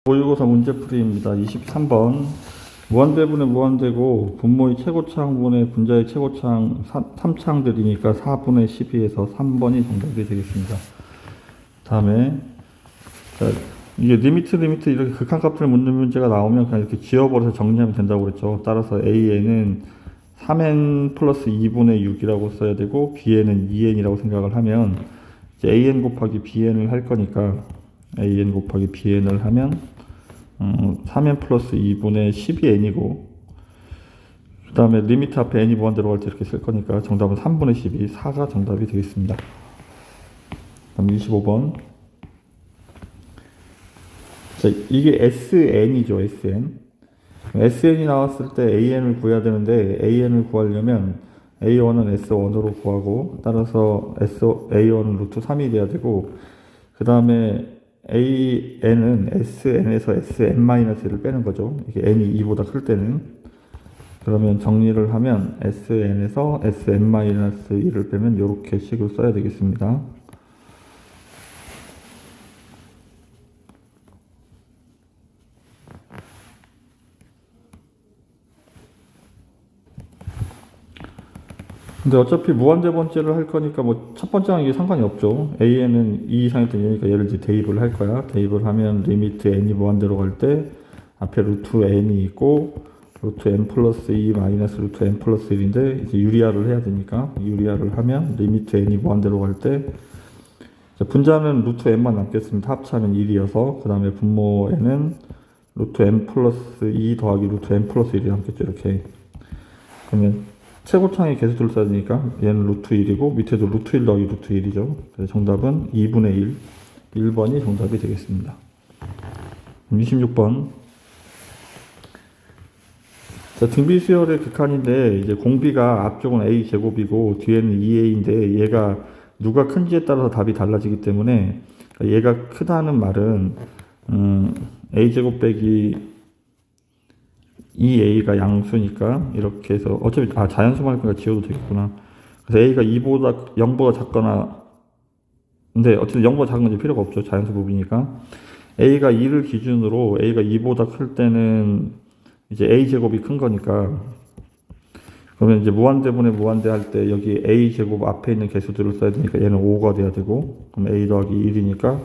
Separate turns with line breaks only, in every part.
모의고사 문제풀이입니다. 23번 무한대분의 무한대고 분모의 최고차항분의 분자의 최고차항 3차항들이니까 4분의 12에서 3번이 정답이 되겠습니다. 다음에 자, 이게 리미트 이렇게 극한값을 묻는 문제가 나오면 그냥 이렇게 지워버려서 정리하면 된다고 그랬죠. 따라서 A에는 3n 플러스 2분의 6이라고 써야 되고 B에는 2n이라고 생각을 하면 이제 AN 곱하기 BN을 할 거니까 AN 곱하기 BN을 하면 3n 플러스 2분의 12n이고 그 다음에 리미트 앞에 n이 무한대로 갈 때 이렇게 쓸 거니까 정답은 3분의 12, 4가 정답이 되겠습니다. 그럼 25번 자, 이게 SN이죠. SN이 나왔을 때 AN을 구해야 되는데 AN을 구하려면 A1은 S1으로 구하고 따라서 A1은 루트 3이 돼야 되고 그 다음에 AN은 SN에서 SN-1을 빼는 거죠. 이게 N이 2보다 클 때는. 그러면 정리를 하면 SN에서 SN-1을 빼면 이렇게 식으로 써야 되겠습니다. 근데 어차피 무한대번째를 할 거니까 뭐 첫 번째랑 이게 상관이 없죠. AN은 2 이상일 때 얘니까 얘를 이제 대입을 할 거야. 대입을 하면 리미트 n이 무한대로 갈 때 앞에 루트 n이 있고 루트 n 플러스 2 마이너스 루트 n 플러스 1인데 이제 유리화를 해야 되니까 유리화를 하면 리미트 n이 무한대로 갈 때 분자는 루트 n만 남겠습니다. 합차는 1이어서 그 다음에 분모에는 루트 n 플러스 2 더하기 루트 n 플러스 1이 남겠죠. 이렇게 그러면 최고차항의 개수들을 써야 되니까 얘는 루트 1이고 밑에도 루트 1 더하기 루트 1이죠. 그래서 정답은 2분의 1, 1번이 정답이 되겠습니다. 26번 자, 등비수열의 극한인데 이제 공비가 앞쪽은 a제곱이고 뒤에는 2a인데 얘가 누가 큰지에 따라서 답이 달라지기 때문에 얘가 크다는 말은 a제곱 빼기 2a가 양수니까 이렇게 해서 어차피 자연수만 할 거니까 지워도 되겠구나. 그래서 a가 2보다 0보다 작거나 근데 어쨌든 0보다 작은 건 필요가 없죠. 자연수 부분이니까 a가 2를 기준으로 a가 2보다 클 때는 이제 a제곱이 큰 거니까 그러면 이제 무한대분의 무한대 할 때 여기 a제곱 앞에 있는 개수들을 써야 되니까 얘는 5가 돼야 되고 그럼 a 더하기 1이니까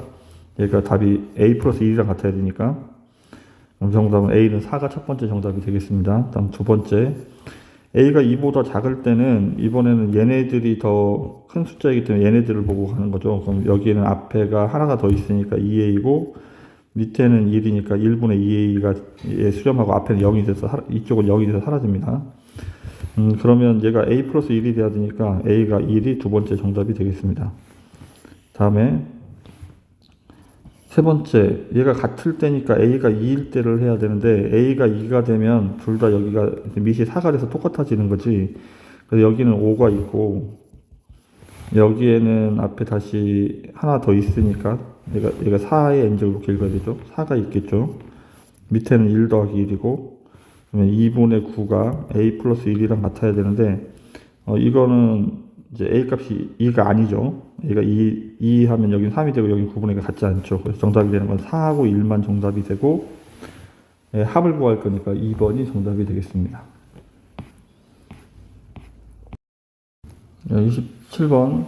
얘가 답이 a 플러스 1이랑 같아야 되니까 정답은 A는 4가 첫 번째 정답이 되겠습니다. 다음 두 번째 A가 2보다 작을 때는 이번에는 얘네들이 더 큰 숫자이기 때문에 얘네들을 보고 가는 거죠. 그럼 여기에는 앞에가 하나가 더 있으니까 2A고 밑에는 1이니까 1분의 2A가 수렴하고 앞에는 0이 돼서 이쪽은 0이 돼서 사라집니다. 그러면 얘가 A 플러스 1이 돼야 되니까 A가 1이 두 번째 정답이 되겠습니다. 다음에 세 번째, 얘가 같을 때니까 A가 2일 때를 해야 되는데 A가 2가 되면 둘 다 여기가 밑이 4가 돼서 똑같아지는 거지. 그래서 여기는 5가 있고 여기에는 앞에 다시 하나 더 있으니까 얘가 4의 n제곱 이렇게 읽어야 되죠. 4가 있겠죠. 밑에는 1 더하기 1이고 그러면 2분의 9가 A 플러스 1이랑 같아야 되는데 이거는 이제 A 값이 2가 아니죠. A가 2 하면 여긴 3이 되고 여긴 9분의 1가 같지 않죠. 그래서 정답이 되는 건 4하고 1만 정답이 되고 합을 구할 거니까 2번이 정답이 되겠습니다. 27번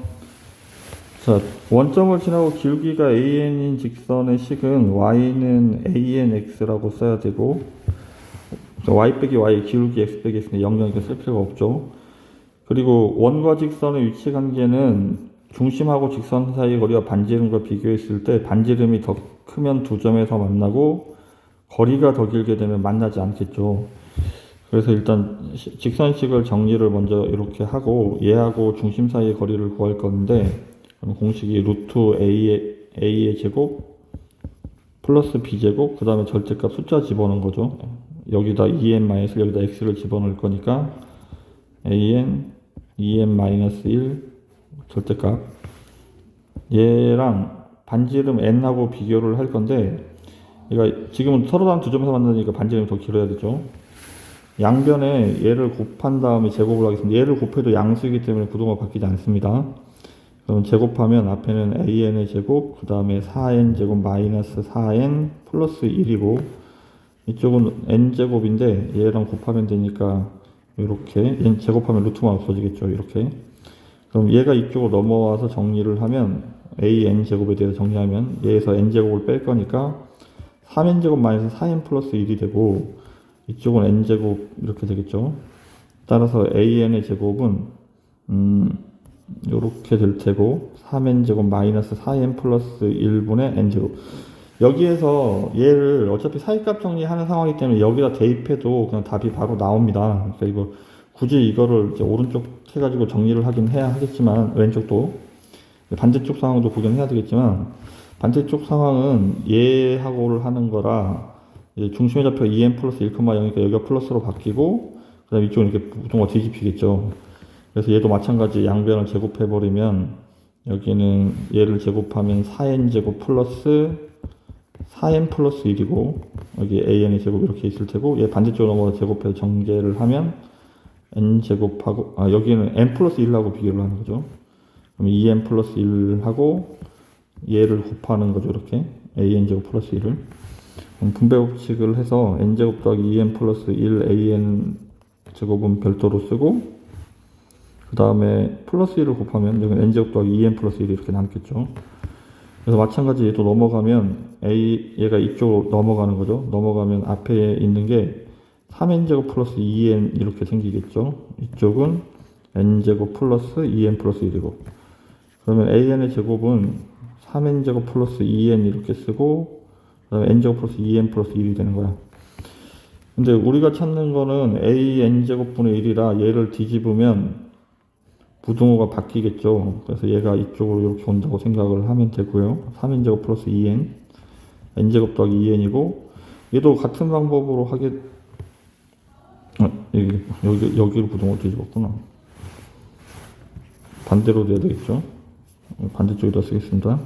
자, 원점을 지나고 기울기가 AN인 직선의 식은 Y는 ANX라고 써야 되고 Y 빼기 Y 기울기 X 빼기 X는 0이니까 쓸 필요가 없죠. 그리고 원과 직선의 위치 관계는 중심하고 직선 사이 거리와 반지름과 비교했을 때 반지름이 더 크면 두 점에서 만나고 거리가 더 길게 되면 만나지 않겠죠. 그래서 일단 직선식을 정리를 먼저 이렇게 하고 얘하고 중심 사이의 거리를 구할 건데 공식이 루트 A의 제곱 플러스 B제곱 그 다음에 절대값 숫자 집어넣은 거죠. 여기다 2n- 여기다 x를 집어넣을 거니까 an 2n-1 절대값 얘랑 반지름 n하고 비교를 할 건데 얘가 지금은 서로 다른 두 점에서 만나니까 반지름이 더 길어야 되죠. 양변에 얘를 곱한 다음에 제곱을 하겠습니다. 얘를 곱해도 양수이기 때문에 구도가 바뀌지 않습니다. 그럼 제곱하면 앞에는 an의 제곱, 그 다음에 4n 제곱 마이너스 4n 플러스 1이고, 이쪽은 n제곱인데 얘랑 곱하면 되니까 이렇게 n 제곱하면 루트만 없어지겠죠. 이렇게. 그럼 얘가 이쪽으로 넘어와서 정리를 하면 an제곱에 대해서 정리하면 얘에서 n제곱을 뺄 거니까 3n제곱 마이너스 4n 플러스 1이 되고, 이쪽은 n제곱 이렇게 되겠죠. 따라서 an의 제곱은 요렇게 될 테고 3n제곱 마이너스 4n 플러스 1분의 n제곱. 여기에서 얘를 어차피 사이값 정리하는 상황이기 때문에 여기다 대입해도 그냥 답이 바로 나옵니다. 그러니까 이거 굳이 이거를 이제 오른쪽 해가지고 정리를 하긴 해야 하겠지만, 왼쪽도 반대쪽 상황도 구경해야 되겠지만, 반대쪽 상황은 얘하고를 하는 거라 중심의 좌표가 2n 플러스 1,0이니까 여기가 플러스로 바뀌고, 그 다음에 이쪽은 이렇게 부동가 뒤집히겠죠. 그래서 얘도 마찬가지 양변을 제곱해버리면 여기는 얘를 제곱하면 4n 제곱 플러스 4n 플러스 1이고, 여기 an의 제곱 이렇게 있을 테고, 얘 반대쪽으로 넘어가 제곱해서 정제를 하면 n 제곱하고, 여기는 n 플러스 1하고 비교를 하는 거죠. 그럼 2n 플러스 1하고 얘를 곱하는 거죠. 이렇게 an 제곱 플러스 1을 분배 법칙을 해서 n 제곱 더하기 2n 플러스 1 an 제곱은 별도로 쓰고, 그 다음에 플러스 1을 곱하면 여기는 n 제곱 더하기 2n 플러스 1이 이렇게 남겠죠. 그래서 마찬가지 얘도 넘어가면 얘가 이쪽으로 넘어가는 거죠. 넘어가면 앞에 있는 게 3n제곱 플러스 2n 이렇게 생기겠죠. 이쪽은 n제곱 플러스 2n 플러스 1이고, 그러면 an의 제곱은 3n제곱 플러스 2n 이렇게 쓰고, 그 다음에 n제곱 플러스 2n 플러스 1이 되는 거야. 근데 우리가 찾는 거는 an제곱분의 1이라 얘를 뒤집으면 부등호가 바뀌겠죠. 그래서 얘가 이쪽으로 이렇게 온다고 생각을 하면 되고요. 3n제곱 플러스 2n, n제곱 더하기 2n이고, 얘도 같은 방법으로 여기로 부등호 뒤집었구나. 반대로 돼야 되겠죠. 반대쪽에다 쓰겠습니다.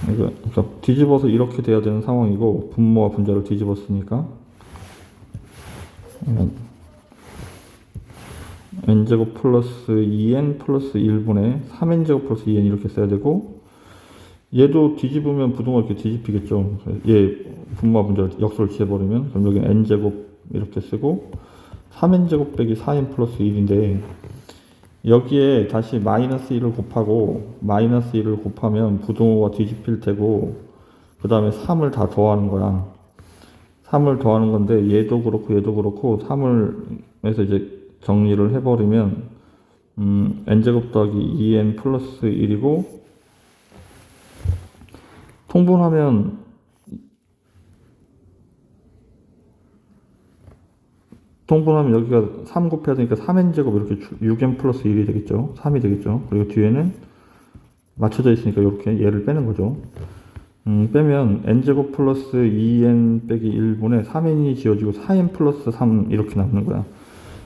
그러니까 뒤집어서 이렇게 돼야 되는 상황이고, 분모와 분자를 뒤집었으니까 n제곱 플러스 2n 플러스 1분의 3n제곱 플러스 2n 이렇게 써야 되고, 얘도 뒤집으면 부등호 이렇게 뒤집히겠죠. 얘 분모와 분자를 역수를 취해버리면, 그럼 여기 n제곱 이렇게 쓰고 3n제곱 빼기 4n 플러스 1인데, 여기에 다시 마이너스 1을 곱하고 마이너스 1을 곱하면 부등호가 뒤집힐 테고, 그 다음에 3을 다 더하는 거야. 3을 더하는 건데 얘도 그렇고 얘도 그렇고 3을 해서 이제 정리를 해버리면 n제곱 더하기 2n 플러스 1이고, 통분하면 여기가 3 곱해야 되니까 3n제곱 이렇게 6n 플러스 1이 되겠죠. 3이 되겠죠. 그리고 뒤에는 맞춰져 있으니까 이렇게 얘를 빼는 거죠. 빼면 n제곱 플러스 2n 빼기 1분의 3n이 지워지고 4n 플러스 3 이렇게 남는 거야.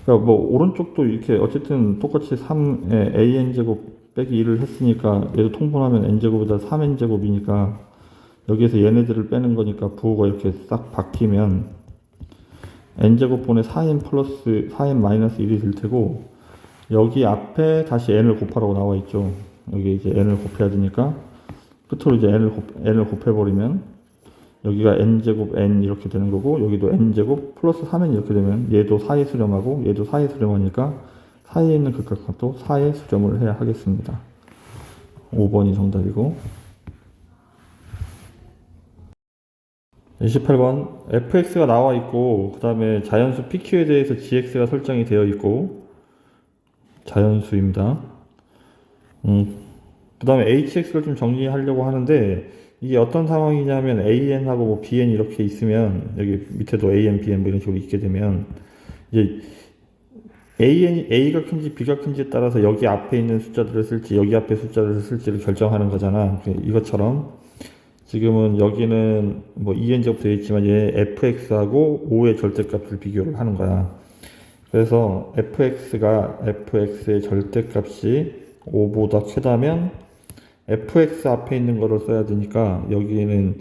그러니까 뭐 오른쪽도 이렇게 어쨌든 똑같이 3에 an제곱 빼기 1을 했으니까 얘도 통분하면 n제곱에다 3n제곱이니까 여기에서 얘네들을 빼는 거니까 부호가 이렇게 싹 바뀌면 n제곱분의 4n 플러스 4n 마이너스 1이 될 테고, 여기 앞에 다시 n을 곱하라고 나와 있죠. 여기 이제 n을 곱해야 되니까 끝으로 이제 n을 곱해버리면 여기가 n제곱 n 이렇게 되는 거고, 여기도 n제곱 플러스 3n 이렇게 되면 얘도 4의 수렴하고 얘도 4의 수렴하니까 사이에 있는 극각각도 4의 수렴을 해야 하겠습니다. 5번이 정답이고, 28번 fx가 나와 있고, 그 다음에 자연수 pq에 대해서 gx가 설정이 되어 있고, 자연수입니다. 그 다음에 hx를 좀 정리하려고 하는데, 이게 어떤 상황이냐면 an하고 뭐 bn 이렇게 있으면, 여기 밑에도 an, bn 뭐 이런 식으로 있게 되면, 이제 a가 큰지 b가 큰지에 따라서 여기 앞에 있는 숫자들을 쓸지 여기 앞에 숫자를 쓸지를 결정하는 거잖아. 이것처럼 지금은 여기는 뭐 2n제곱 되어 있지만 얘 fx하고 5의 절대값을 비교를 하는 거야. 그래서 fx의 절대값이 5보다 크다면 fx 앞에 있는 거를 써야 되니까, 여기는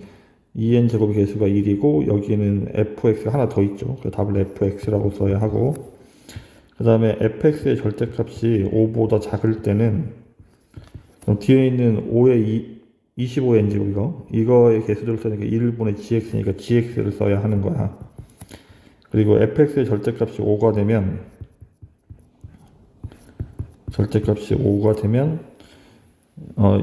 2n제곱의 개수가 1이고 여기는 fx가 하나 더 있죠. 그래서 답을 fx라고 써야 하고, 그 다음에 fx의 절대값이 5보다 작을 때는 그럼 뒤에 있는 5의 25의 n제곱 이거의 개수를 써니까 1분의 gx니까 gx를 써야 하는 거야. 그리고 fx의 절대값이 5가 되면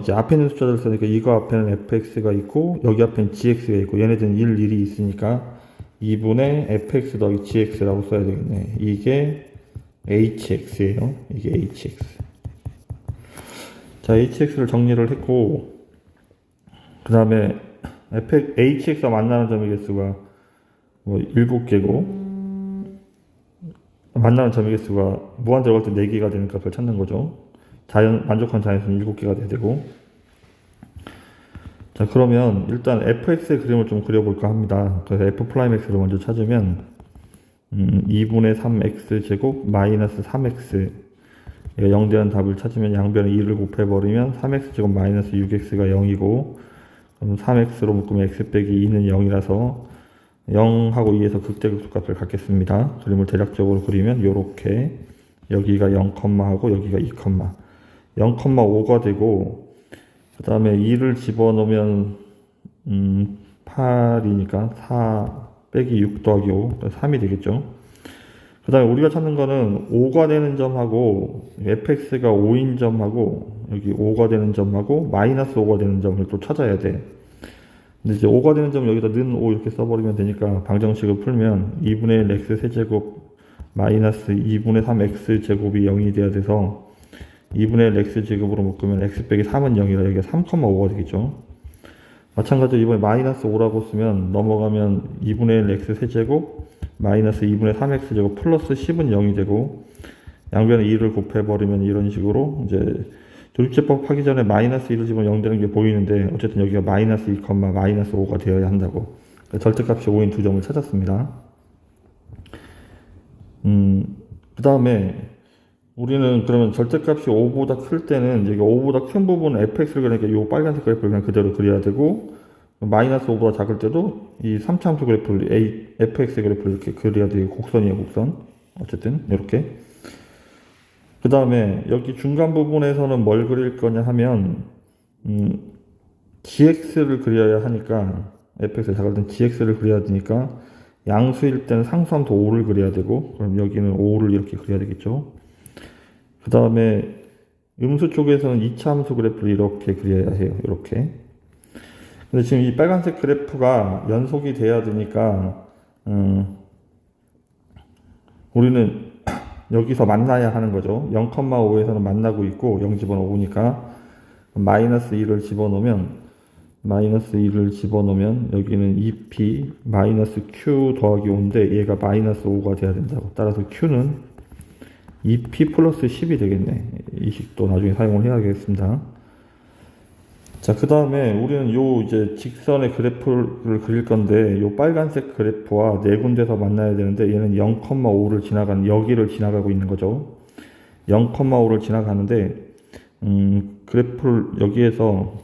이제 앞에 있는 숫자를 쓰니까 이거 앞에는 fx가 있고 여기 앞에는 gx가 있고 얘네들은 1이 있으니까 2분의 fx 더하기 gx라고 써야 되겠네. 이게 hx예요. 이게 hx. 자, hx를 정리를 했고 그 다음에 hx가 만나는 점의 개수가 뭐 7개고 만나는 점의 개수가 무한 들어갈 때 4개가 되는 값을 찾는 거죠. 만족한 자연수는 7개가 돼야 되고. 자, 그러면 일단 fx의 그림을 좀 그려볼까 합니다. 그래서 f'x를 먼저 찾으면 2분의 3x 제곱 마이너스 3x 0되는 답을 찾으면 양변에 2를 곱해버리면 3x 제곱 마이너스 6x가 0이고 그럼 3x로 묶으면 x 빼기 2는 0이라서 0하고 2에서 극대극소값을 갖겠습니다. 그림을 대략적으로 그리면 요렇게 여기가 0, 하고 여기가 2, 0,5가 되고 그 다음에 2를 집어넣으면 8이니까 4 빼기 6 더하기 5 3이 되겠죠. 그 다음에 우리가 찾는 거는 5가 되는 점하고 fx가 5인 점하고 여기 5가 되는 점하고 마이너스 5가 되는 점을 또 찾아야 돼. 근데 이제 5가 되는 점 여기다 는 5 이렇게 써버리면 되니까 방정식을 풀면 2분의 1 x 세제곱 마이너스 2분의 3 x 제곱이 0이 돼야 돼서 2분의 1 x 제곱으로 묶으면 x 빼기 3은 0이라 여기가 3,5가 되겠죠. 마찬가지로 이번에 마이너스 5라고 쓰면 넘어가면 2분의 1 x 세제곱 마이너스 2분의 3x 제곱 플러스 10은 0이 되고 양변에 2를 곱해버리면 이런 식으로 이제 조립제법 하기 전에 마이너스 1을 집으면 0 되는 게 보이는데 어쨌든 여기가 마이너스 2, 마이너스 5가 되어야 한다고. 절대값이 5인 두 점을 찾았습니다. 그 다음에 우리는 그러면 절대값이 5보다 클 때는 여기 5보다 큰 부분은 fx를 그러니까 이 빨간색 그래프를 그냥 그대로 그려야 되고 마이너스 5보다 작을 때도 이 3차함수 그래프를 fx 그래프를 이렇게 그려야 되고 곡선이에요, 곡선. 어쨌든 이렇게. 그 다음에 여기 중간 부분에서는 뭘 그릴 거냐 하면 gx를 그려야 하니까 fx가 작을 땐 gx를 그려야 되니까 양수일 때는 상수함수 5를 그려야 되고 그럼 여기는 5를 이렇게 그려야 되겠죠. 그 다음에 음수 쪽에서는 2차 함수 그래프를 이렇게 그려야 해요. 이렇게. 근데 지금 이 빨간색 그래프가 연속이 돼야 되니까 우리는 여기서 만나야 하는 거죠. 0,5에서는 만나고 있고 0 집어넣으니까 마이너스 2를 집어넣으면 여기는 2p 마이너스 q 더하기 5인데 얘가 마이너스 5가 돼야 된다고. 따라서 q는 2p 플러스 10이 되겠네. 이 식도 나중에 사용을 해야겠습니다. 자, 그 다음에 우리는 요 이제 직선의 그래프를 그릴 건데 요 빨간색 그래프와 네 군데서 만나야 되는데 얘는 0,5를 여기를 지나가고 있는 거죠. 0,5를 지나가는데 그래프를 여기에서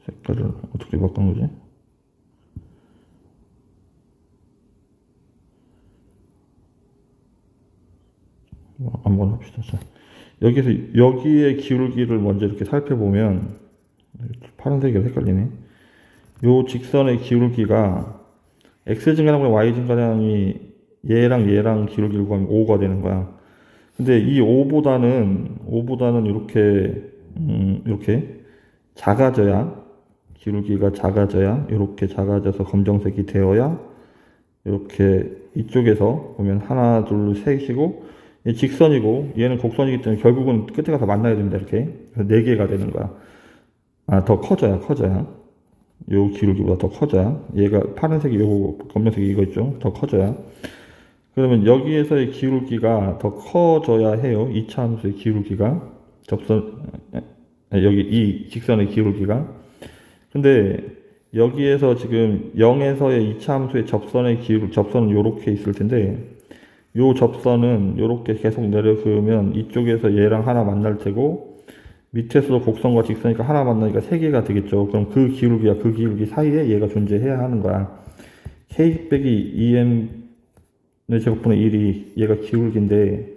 색깔을 어떻게 바꾼 거지? 한번 합시다. 자, 여기의 기울기를 먼저 이렇게 살펴보면 파란색이 헷갈리네. 요 직선의 기울기가 x 증가량과 y 증가량이 얘랑 기울기를 구하면 5가 되는 거야. 근데 이 5보다는 이렇게 작아져야 기울기가 작아져야 이렇게 작아져서 검정색이 되어야 이렇게 이쪽에서 보면 하나 둘 셋이고 얘 직선이고 얘는 곡선이기 때문에 결국은 끝에 가서 만나야 됩니다. 이렇게 그래서 4개가 되는 거야. 더 커져야 요 기울기보다 더 커져야 얘가 파란색이 요거 검정색이 이거 있죠. 더 커져야 그러면 여기에서의 기울기가 더 커져야 해요. 2차 함수의 기울기가 여기 이 직선의 기울기가. 근데 여기에서 지금 0에서의 2차 함수의 접선은 요렇게 있을 텐데 요 접선은 요렇게 계속 내려그으면 이쪽에서 얘랑 하나 만날 테고 밑에서도 곡선과 직선이니까 하나 만나니까 세 개가 되겠죠. 그럼 그 기울기와 그 기울기 사이에 얘가 존재해야 하는 거야. k 빼기 2m의 제곱분의 1이 얘가 기울기인데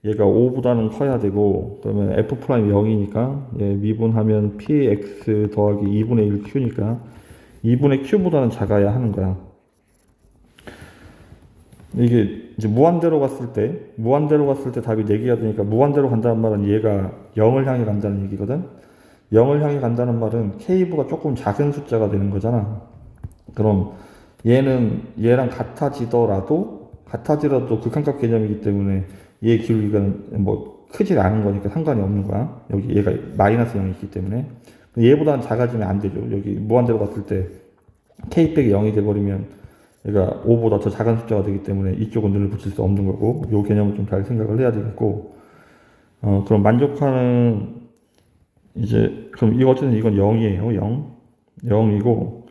얘가 5보다는 커야 되고, 그러면 f 프라임 0이니까 얘 미분하면 px 더하기 2분의 1 q니까 2분의 q보다는 작아야 하는 거야. 이게 이제 무한대로 갔을 때 답이 4개가 되니까 무한대로 간다는 말은 얘가 0을 향해 간다는 얘기거든. 0을 향해 간다는 말은 k보다 조금 작은 숫자가 되는 거잖아. 그럼 얘는 얘랑 같아지더라도 극한값 개념이기 때문에 얘 기울기가 뭐 크지 않은 거니까 상관이 없는 거야. 여기 얘가 마이너스 0이 있기 때문에 얘보다는 작아지면 안 되죠. 여기 무한대로 갔을 때 k 빼기 0이 돼버리면 얘가 5보다 더 작은 숫자가 되기 때문에 이쪽은 눈을 붙일 수 없는 거고, 요 개념을 좀 잘 생각을 해야 되겠고, 그럼 만족하는 그럼 이거 어쨌든 이건 0이에요. 0이고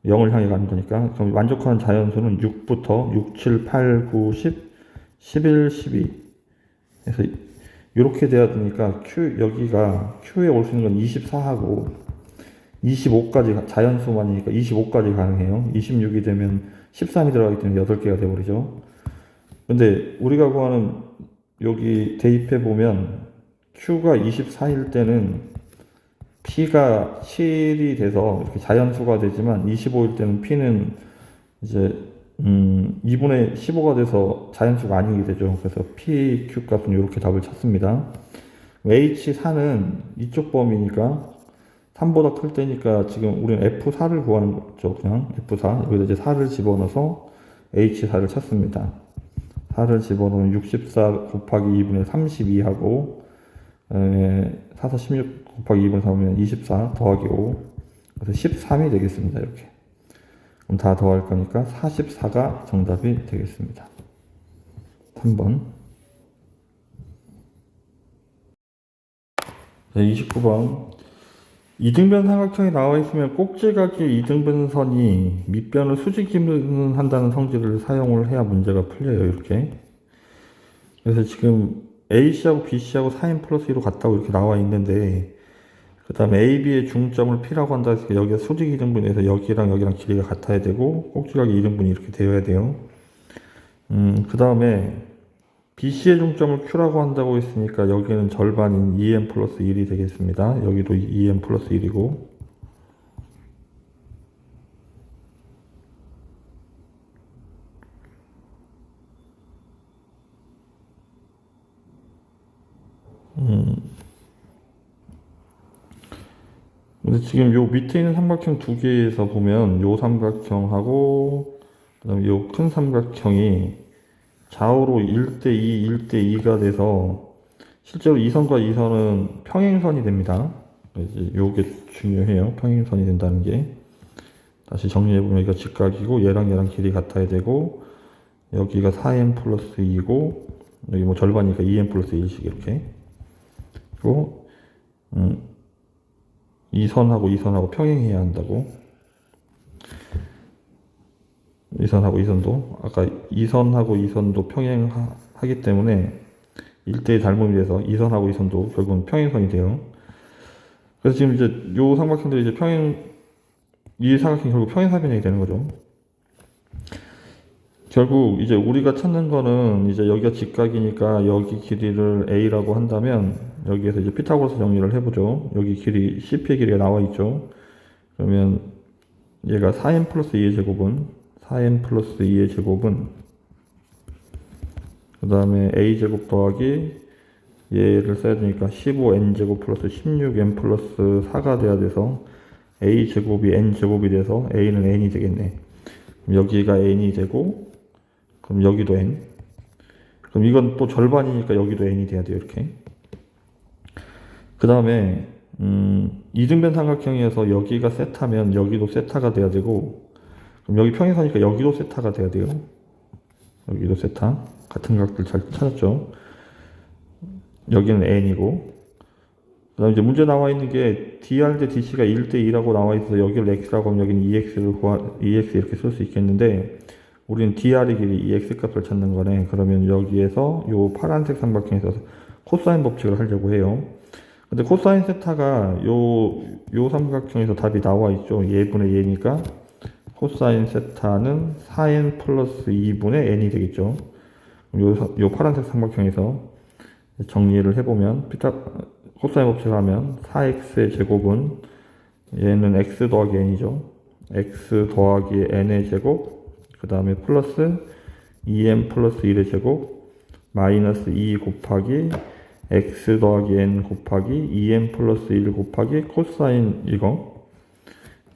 0을 향해 가는 거니까. 그럼 만족하는 자연수는 6부터 6, 7, 8, 9, 10, 11, 12 그래서 이렇게 돼야 되니까 여기가 Q에 올 수 있는 건 24하고 25까지 자연수만이니까 25까지 가능해요. 26이 되면 13이 들어가기 때문에 8개가 돼버리죠. 근데 우리가 구하는 여기 대입해 보면 Q가 24일 때는 P가 7이 돼서 이렇게 자연수가 되지만 25일 때는 P는 이제 2분의 15가 돼서 자연수가 아니게 되죠. 그래서 PQ 값은 이렇게 답을 찾습니다. H4는 이쪽 범위니까 3보다 클 때니까 지금 우리는 F4를 구하는 거죠. 그냥 F4. 여기다 이제 4를 집어넣어서 H4를 찾습니다. 4를 집어넣으면 64 곱하기 2분의 32하고 4, 4, 16 곱하기 2분의 3이면 24 더하기 5 그래서 13이 되겠습니다. 이렇게. 그럼 다 더할 거니까 44가 정답이 되겠습니다. 3번. 29번. 이등변 삼각형이 나와 있으면 꼭지각의 이등변선이 밑변을 수직이문한다는 성질을 사용을 해야 문제가 풀려요. 이렇게. 그래서 지금 AC하고 BC하고 4n 플러스 2로 같다고 이렇게 나와 있는데, 그 다음에 AB의 중점을 P라고 한다 해서 여기가 수직 이등분에서 여기랑 길이가 같아야 되고, 꼭지각의 이등분이 이렇게 되어야 돼요. 그 다음에 BC의 중점을 Q라고 한다고 했으니까 여기는 절반인 2n 플러스 1이 되겠습니다. 여기도 2n 플러스 1이고, 근데 지금 요 밑에 있는 삼각형 두 개에서 보면 요 삼각형하고 그 다음에 요 큰 삼각형이 좌우로 1대2, 1대2가 돼서 실제로 이 선과 이 선은 평행선이 됩니다. 이제 요게 중요해요. 평행선이 된다는 게. 다시 정리해보면 여기가 직각이고 얘랑 길이 같아야 되고 여기가 4n 플러스 2고 여기 뭐 절반이니까 2n 플러스 1씩 이렇게. 그리고 이 선하고 평행해야 한다고. 이 선하고 이 선도 아까 이 선하고 이 선도 평행하기 때문에 1대1 닮음이 돼서 이 선하고 이 선도 결국은 평행선이 돼요. 그래서 지금 이제 요 삼각형들이 이제 이 삼각형이 결국 평행사변형이 되는 거죠. 결국 이제 우리가 찾는 거는 이제 여기가 직각이니까 여기 길이를 A라고 한다면 여기에서 이제 피타고라스 정리를 해보죠. 여기 길이 CP의 길이가 나와 있죠. 그러면 얘가 4n 플러스 2의 제곱은 그 다음에 a제곱 더하기 얘를 써야 되니까 15n제곱 플러스 16n 플러스 4가 돼야 돼서 a제곱이 n제곱이 돼서 a는 n이 되겠네. 그럼 여기가 n이 되고 그럼 여기도 n. 그럼 이건 또 절반이니까 여기도 n이 돼야 돼요. 이렇게. 그 다음에 이등변 삼각형에서 여기가 세타면 여기도 세타가 돼야 되고 그럼 여기 평행선이니까 여기도 세타가 돼야 돼요. 여기도 세타. 같은 각들 잘 찾았죠. 여기는 n이고 그 다음에 이제 문제 나와 있는 게 dr 대 dc가 1대2라고 나와 있어서 여기를 x라고 하면 여기는 EX 이렇게 쓸 수 있겠는데 우리는 dr의 길이 이 x 값을 찾는 거네. 그러면 여기에서 요 파란색 삼각형에서 코사인 법칙을 하려고 해요. 근데 코사인 세타가 요 삼각형에서 답이 나와 있죠. 예분의 예니까 코사인 세타는 4n 플러스 2분의 n이 되겠죠. 요 파란색 삼각형에서 정리를 해보면 코사인 법칙을 하면 4x의 제곱은 얘는 x 더하기 n이죠. x 더하기 n의 제곱, 그 다음에 플러스 2n 플러스 1의 제곱, 마이너스 2 곱하기 x 더하기 n 곱하기 2n 플러스 1 곱하기 코사인 이거,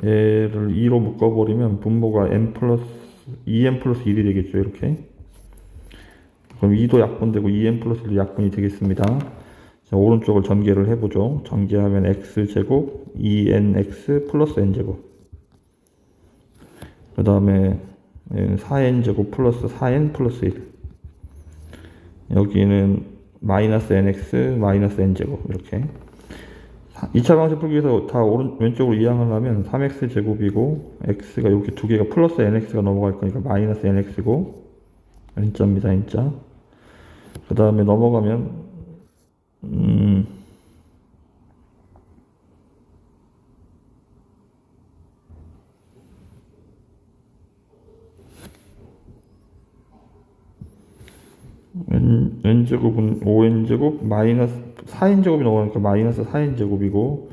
얘를 2로 묶어버리면 분모가 n 플러스 2n 플러스 1이 되겠죠. 이렇게. 그럼 2도 약분되고 2n 플러스 1도 약분이 되겠습니다. 자, 오른쪽을 전개를 해보죠. 전개하면 x제곱 2nx 플러스 n제곱, 그 다음에 4n제곱 플러스 4n 플러스 1, 여기는 마이너스 nx 마이너스 n제곱. 이렇게 2차 방식 풀기 위해서 다 왼쪽으로 이항을 하면 3x제곱이고 x가 여기 두 개가 플러스 nx가 넘어갈 거니까 마이너스 nx고, n자입니다. n자. 그 다음에 넘어가면 n제곱은 5n제곱 마이너스 4n제곱이 넘어가니까 마이너스 4n제곱이고,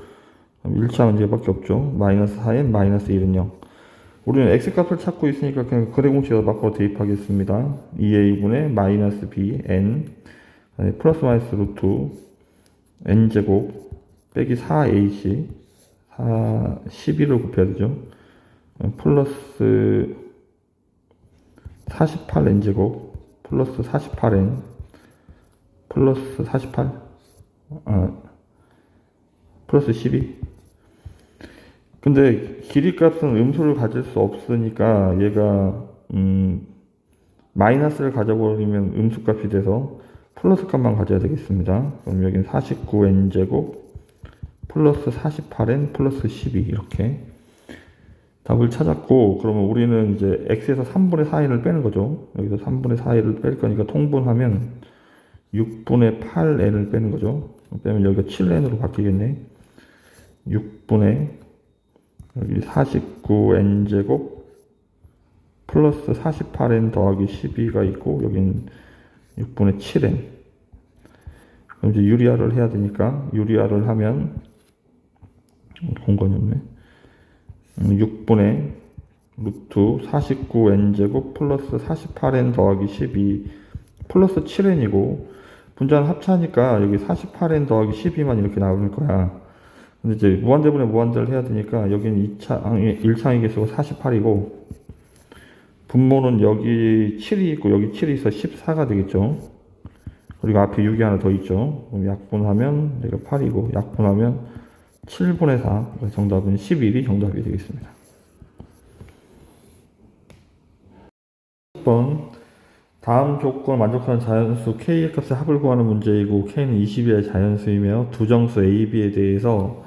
1차 문제밖에 없죠. 마이너스 4n 마이너스 1은 0. 우리는 x값을 찾고 있으니까 그냥 거래공식에서 바꿔 대입하겠습니다. 2a분의 마이너스 b n 플러스 마이너스 루트 n제곱 빼기 4ac 12를 곱해야 되죠. 플러스 48n제곱 플러스 48n 플러스 48 플러스 12. 근데 길이값은 음수를 가질 수 없으니까 얘가 마이너스를 가져버리면 음수값이 돼서 플러스 값만 가져야 되겠습니다. 그럼 여기는 49n제곱 플러스 48n 플러스 12 이렇게 답을 찾았고, 그러면 우리는 이제 x에서 3분의 4n을 빼는 거죠. 여기서 3분의 4n을 뺄 거니까 통분하면 6분의 8n을 빼는 거죠. 빼면 여기가 7n으로 바뀌겠네. 6분의 여기 49n제곱 플러스 48n 더하기 12가 있고, 여기는 6분의 7n. 그럼 이제 유리화를 해야 되니까 유리화를 하면 공간이 없네. 6분의 루트 49n제곱 플러스 48n 더하기 12 플러스 7n이고, 분자는 합차니까 여기 48n 더하기 12만 이렇게 나올 거야. 근데 이제 무한대분의 무한대를 해야 되니까 여기는 1차항의 개수가 48이고, 분모는 여기 7이 있고 여기 7이 있어 14가 되겠죠. 그리고 앞에 6이 하나 더 있죠. 그럼 약분하면 여기가 8이고 약분하면 7분의 4. 정답은 11이 정답이 되겠습니다. 10번. 다음 조건 만족하는 자연수 K의 값의 합을 구하는 문제이고, K는 20이의 자연수이며 두 정수 A, B에 대해서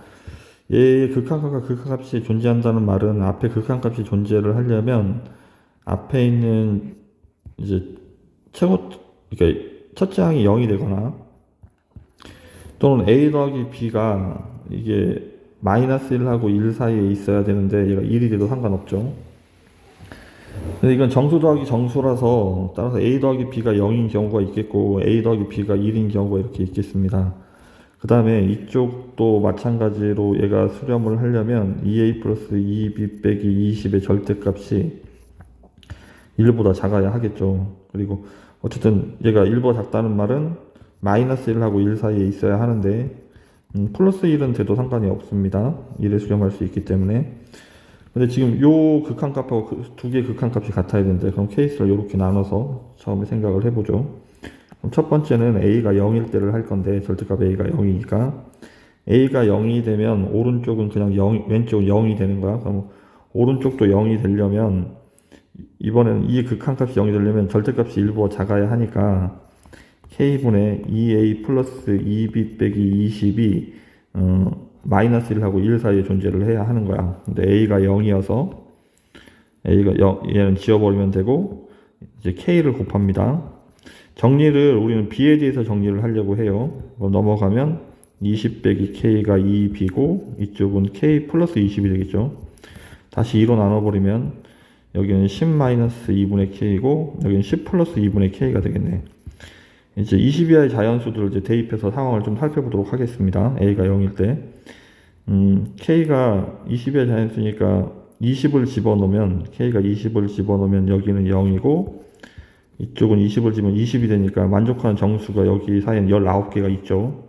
얘의 극한값과 극한값이 존재한다는 말은 앞에 극한값이 존재를 하려면 앞에 있는 이제 그러니까 첫째 항이 0이 되거나, 또는 A 더하기 B가 이게 마이너스 1하고 1 사이에 있어야 되는데 얘가 1이 돼도 상관없죠. 근데 이건 정수 더하기 정수라서 따라서 A 더하기 B가 0인 경우가 있겠고 A 더하기 B가 1인 경우가 이렇게 있겠습니다. 그 다음에 이쪽도 마찬가지로 얘가 수렴을 하려면 2A 플러스 2B 빼기 20의 절대값이 1보다 작아야 하겠죠. 그리고 어쨌든 얘가 1보다 작다는 말은 마이너스 1하고 1 사이에 있어야 하는데 플러스 1은 돼도 상관이 없습니다. 1에 수렴할 수 있기 때문에. 근데 지금 요 극한값하고 두 개의 극한값이 같아야 되는데, 그럼 케이스를 이렇게 나눠서 처음에 생각을 해보죠. 그럼 첫 번째는 A가 0일 때를 할 건데, 절대값 A가 0이니까 A가 0이 되면 오른쪽은 그냥 0, 왼쪽은 0이 되는 거야. 그럼 오른쪽도 0이 되려면 이번에는 이 극한값이 0이 되려면 절대값이 1보다 작아야 하니까 K분의 2A 플러스 2B 빼기 20이 마이너스 1하고 1 사이에 존재를 해야 하는 거야. 근데 A가 0이어서 A가 0, 얘는 지워버리면 되고, 이제 K를 곱합니다. 정리를 우리는 B에 대해서 정리를 하려고 해요. 넘어가면 20 빼기 K가 2B고 이쪽은 K 플러스 20이 되겠죠. 다시 2로 나눠버리면 여기는 10-2분의 K고 여기는 10 플러스 2분의 K가 되겠네. 이제 20 이하의 자연수들을 이제 대입해서 상황을 좀 살펴보도록 하겠습니다. A가 0일 때 K가 20 이하의 자연수니까 20을 집어넣으면 K가 20을 집어넣으면 여기는 0이고 이쪽은 20을 집으면 20이 되니까 만족하는 정수가 여기 사이에는 19개가 있죠.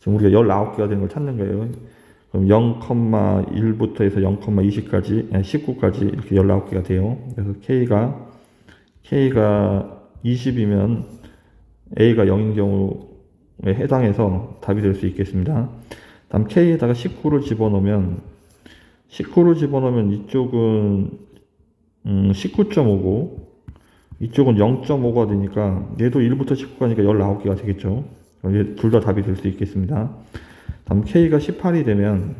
지금 우리가 19개가 되는 걸 찾는 거예요. 그럼 0,1부터 해서 0,20까지, 19까지 이렇게 19개가 돼요. 그래서 K가 20이면 A가 0인 경우에 해당해서 답이 될 수 있겠습니다. 다음 K에다가 19를 집어넣으면 이쪽은 19.5고 이쪽은 0.5가 되니까 얘도 1부터 19가니까 19개가 되겠죠. 둘 다 답이 될 수 있겠습니다. 다음 K가 18이 되면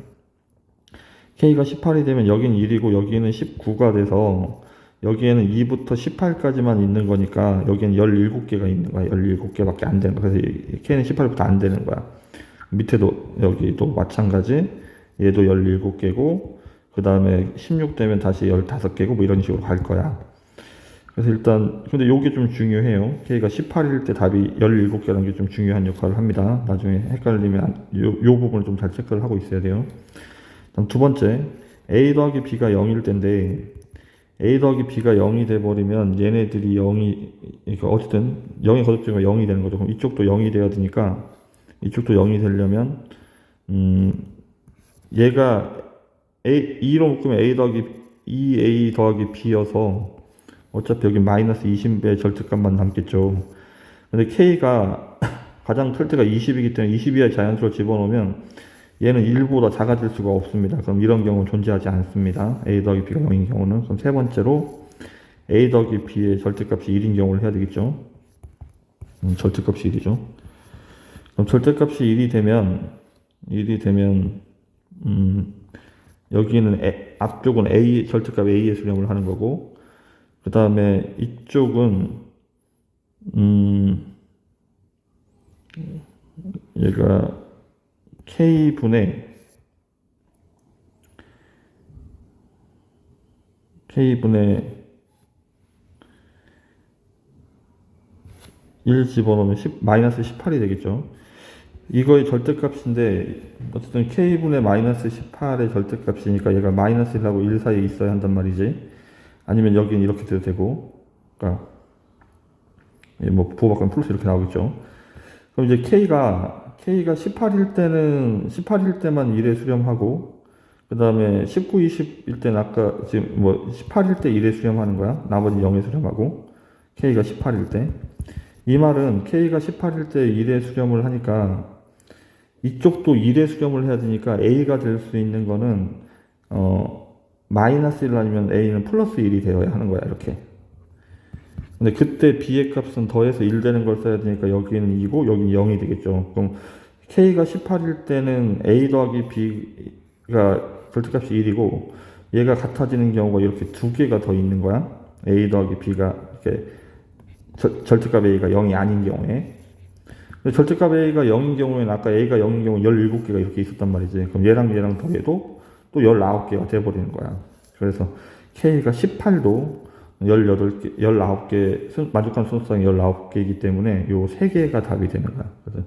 여기는 1이고 여기는 19가 돼서 여기에는 2부터 18까지만 있는 거니까 여기는 17개가 있는 거야. 17개밖에 안 되는 거야. 그래서 K는 18부터 안 되는 거야. 밑에도 여기도 마찬가지. 얘도 17개고 그 다음에 16 되면 다시 15개고 뭐 이런 식으로 갈 거야. 그래서 일단 근데 요게 좀 중요해요. K가 18일 때 답이 17개라는 게 좀 중요한 역할을 합니다. 나중에 헷갈리면 요 부분을 좀 잘 체크를 하고 있어야 돼요. 다음 두 번째, A 더하기 B가 0일 때인데 A 더하기 B가 0이 돼버리면 얘네들이 0이 그러니까 어쨌든 0이 거듭되면 0이 되는 거죠. 그럼 이쪽도 0이 돼야 되니까 이쪽도 0이 되려면 얘가 E로 묶으면 A 더하기 B여서 어차피 여기 마이너스 20의 절대값만 남겠죠. 근데 K가 가장 클 때가 20이기 때문에 20 이하의 자연수를 집어넣으면 얘는 1보다 작아질 수가 없습니다. 그럼 이런 경우는 존재하지 않습니다. A 더하기 B가 0인 경우는. 그럼 세 번째로 A 더하기 B의 절대값이 1인 경우를 해야 되겠죠. 절대값이 1이죠. 그럼 절대값이 1이 되면 여기는 앞쪽은 A 절대값 A의 수렴을 하는 거고 그 다음에 이쪽은 얘가 K분의 1 집어넣으면 마이너스 18이 되겠죠. 이거의 절대값인데 어쨌든 K분의 마이너스 18의 절대값이니까 얘가 마이너스 1하고 1 사이에 있어야 한단 말이지. 아니면 여기는 이렇게 돼도 되고, 그러니까 뭐 부호 바꾸면 플러스 이렇게 나오겠죠. 그럼 이제 K가 18일 때만 1에 수렴하고, 그 다음에 19, 20일 때는 아까 지금 뭐 18일 때 1에 수렴하는 거야. 나머지 0에 수렴하고, K가 18일 때. 이 말은 K가 18일 때 1에 수렴을 하니까 이쪽도 1에 수렴을 해야 되니까 A가 될 수 있는 거는 마이너스 1 아니면 A는 플러스 1이 되어야 하는 거야, 이렇게. 근데 그때 B의 값은 더해서 1 되는 걸 써야 되니까 여기는 2고 여기는 0이 되겠죠. 그럼 K가 18일 때는 A 더하기 B가 절대값이 1이고 얘가 같아지는 경우가 이렇게 두 개가 더 있는 거야. A 더하기 B가 이렇게 절대값 A가 0이 아닌 경우에. 절대값 A가 0인 경우에는 아까 A가 0인 경우 17개가 이렇게 있었단 말이지. 그럼 얘랑 더해도 또 19개가 돼버리는 거야. 그래서 K가 18도 19개, 만족한 순서상이 19개이기 때문에 요 3개가 답이 되는 거야. 그래서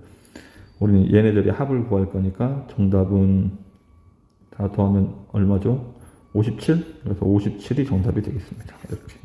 우리는 얘네들의 합을 구할 거니까 정답은 다 더하면 얼마죠? 57? 그래서 57이 정답이 되겠습니다. 이렇게.